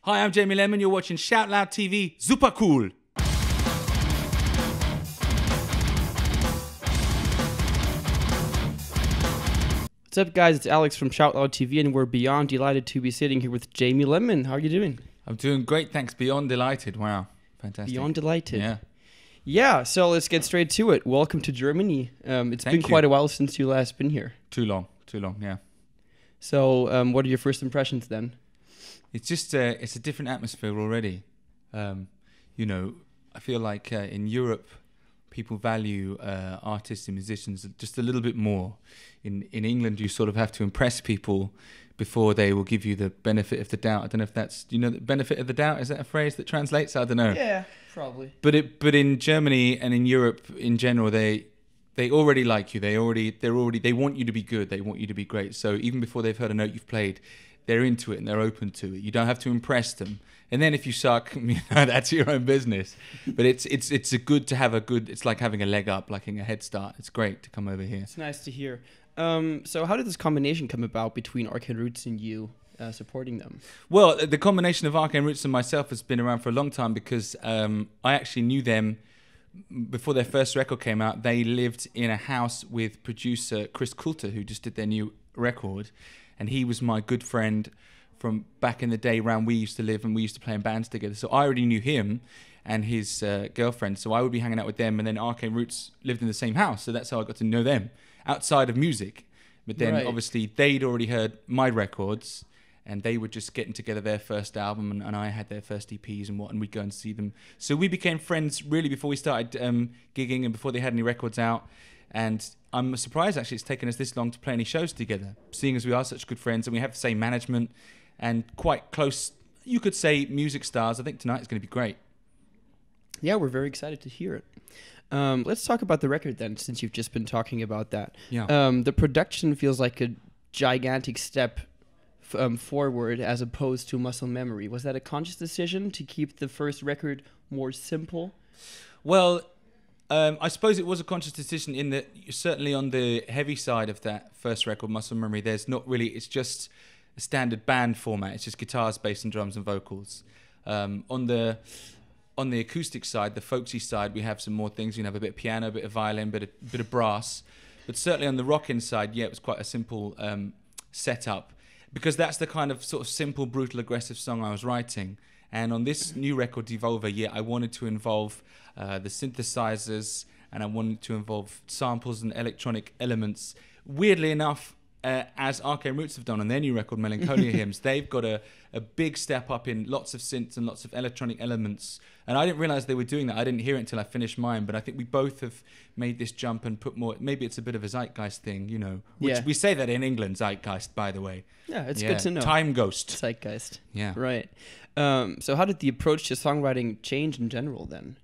Hi, I'm Jamie Lenman. You're watching Shout Loud TV. Super cool. What's up, guys? It's Alex from Shout Loud TV, and we're beyond delighted to be sitting here with Jamie Lenman. How are you doing? I'm doing great, thanks. Beyond delighted. Wow, fantastic. Beyond delighted. Yeah. Yeah, so let's get straight to it. Welcome to Germany. It's been quite a while since you last been here. Too long, yeah. So what are your first impressions then? It's just, it's a different atmosphere already. You know, I feel like in Europe, people value artists and musicians just a little bit more. In England, you sort of have to impress people before they will give you the benefit of the doubt. I don't know if that's, do you know the benefit of the doubt? Is that a phrase that translates? I don't know. Yeah, probably. But in Germany and in Europe in general, they already like you. They want you to be good. They want you to be great. So even before they've heard a note you've played, they're into it and they're open to it. You don't have to impress them. And then if you suck, that's your own business. But it's good to have it's like having a leg up, like a head start. It's great to come over here. It's nice to hear. So how did this combination come about between Arcane Roots and you supporting them? Well, the combination of Arcane Roots and myself has been around for a long time because I actually knew them before their first record came out. They lived in a house with producer Chris Coulter, who just did their new record. And he was my good friend from back in the day around we used to live, and we used to play in bands together. So I already knew him and his girlfriend. So I would be hanging out with them, and then Arcane Roots lived in the same house. So that's how I got to know them outside of music. But then obviously they'd already heard my records, and they were just getting together their first album, and I had their first EPs and we'd go and see them. So we became friends really before we started gigging and before they had any records out. And I'm surprised actually it's taken us this long to play any shows together, seeing as we are such good friends and we have the same management and quite close, you could say, music stars. I think tonight is going to be great. Yeah, we're very excited to hear it. Let's talk about the record then, since you've just been talking about that. Yeah. The production feels like a gigantic step forward as opposed to Muscle Memory. Was that a conscious decision to keep the first record more simple? Well, I suppose it was a conscious decision in that certainly on the heavy side of that first record, Muscle Memory, there's not really, it's just a standard band format. It's just guitars, bass and drums and vocals. On the acoustic side, the folksy side, we have some more things. You have a bit of piano, a bit of violin, bit of brass. But certainly on the rockin' side, yeah, it was quite a simple setup because that's the kind of sort of simple, brutal, aggressive song I was writing. And on this new record, Devolver, yeah, I wanted to involve the synthesizers, and I wanted to involve samples and electronic elements. Weirdly enough, as Arcane Roots have done on their new record, Melancholia Hymns, they've got a big step up in lots of synths and lots of electronic elements. And I didn't realize they were doing that. I didn't hear it until I finished mine, but I think we both have made this jump and put more, maybe it's a bit of a zeitgeist thing, you know, which we say that in England, zeitgeist, by the way. Yeah, it's good to know. Time ghost. Zeitgeist. Yeah. Right. So how did the approach to songwriting change in general then?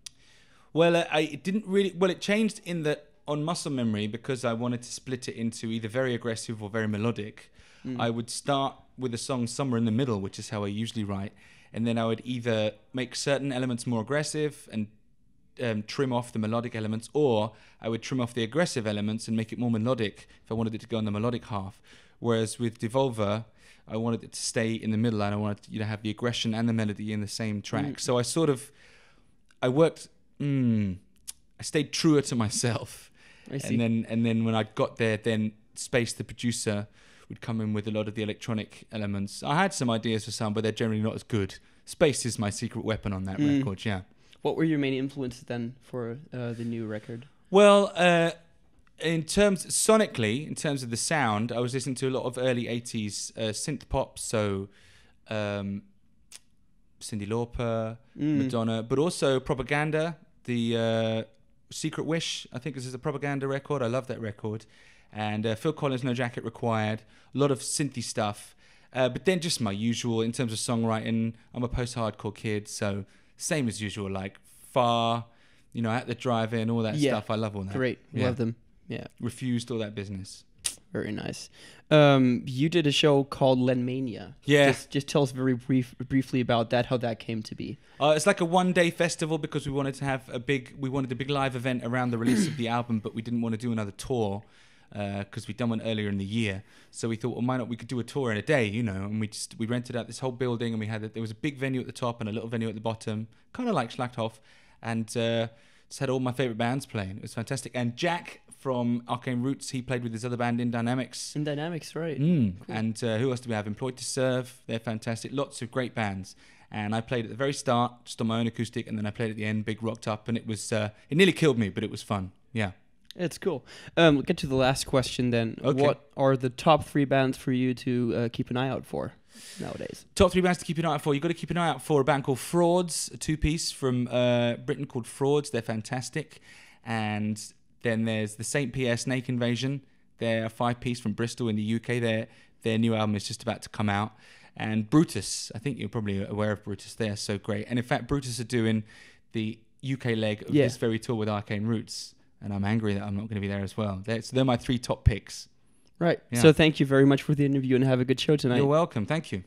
Well, it changed in that on Muscle Memory, because I wanted to split it into either very aggressive or very melodic, I would start with a song somewhere in the middle, which is how I usually write, and then I would either make certain elements more aggressive and trim off the melodic elements, or I would trim off the aggressive elements and make it more melodic if I wanted it to go in the melodic half. Whereas with Devolver, I wanted it to stay in the middle, and I wanted to have the aggression and the melody in the same track. So I stayed truer to myself. I see. And then when I got there, then Space, the producer, would come in with a lot of the electronic elements. I had some ideas for some, but they're generally not as good. Space is my secret weapon on that record, yeah. What were your main influences then for the new record? Well, sonically, in terms of the sound, I was listening to a lot of early 80s synth pop, so Cyndi Lauper, Madonna, but also Propaganda, the Secret Wish, I think this is a Propaganda record. I love that record. And Phil Collins, No Jacket Required, a lot of synthy stuff. But then just my usual, in terms of songwriting, I'm a post-hardcore kid, so same as usual, like Far, At the Drive-In, all that stuff. I love all that. Great, love them. Yeah. Refused, all that business. Very nice. You did a show called Lenmania. Yeah. Just tell us very briefly about that, how that came to be. It's like a one-day festival because we wanted to have a big live event around the release of the album, but we didn't want to do another tour. because we'd done one earlier in the year. So we thought, well, why not? We could do a tour in a day, you know. And we rented out this whole building, and there was a big venue at the top and a little venue at the bottom, kind of like Schlachthof, and just had all my favorite bands playing. It was fantastic. And Jack from Arcane Roots, he played with his other band In Dynamics. In Dynamics, right? Cool. And who else do we have? Employed to Serve. They're fantastic. Lots of great bands. And I played at the very start, just on my own acoustic, and then I played at the end, big rocked up, and it was it nearly killed me, but it was fun. Yeah. It's cool. We'll get to the last question then. Okay. What are the top 3 bands for you to keep an eye out for nowadays? Top 3 bands to keep an eye out for. You've got to keep an eye out for a band called Frauds, a 2-piece from Britain called Frauds. They're fantastic. And then there's the St. Pierre Snake Invasion. They're a 5-piece from Bristol in the UK. Their new album is just about to come out. And Brutus, I think you're probably aware of Brutus. They're so great. And in fact, Brutus are doing the UK leg of this very tour with Arcane Roots. And I'm angry that I'm not going to be there as well. They're my 3 top picks. Right. Yeah. So thank you very much for the interview and have a good show tonight. You're welcome. Thank you.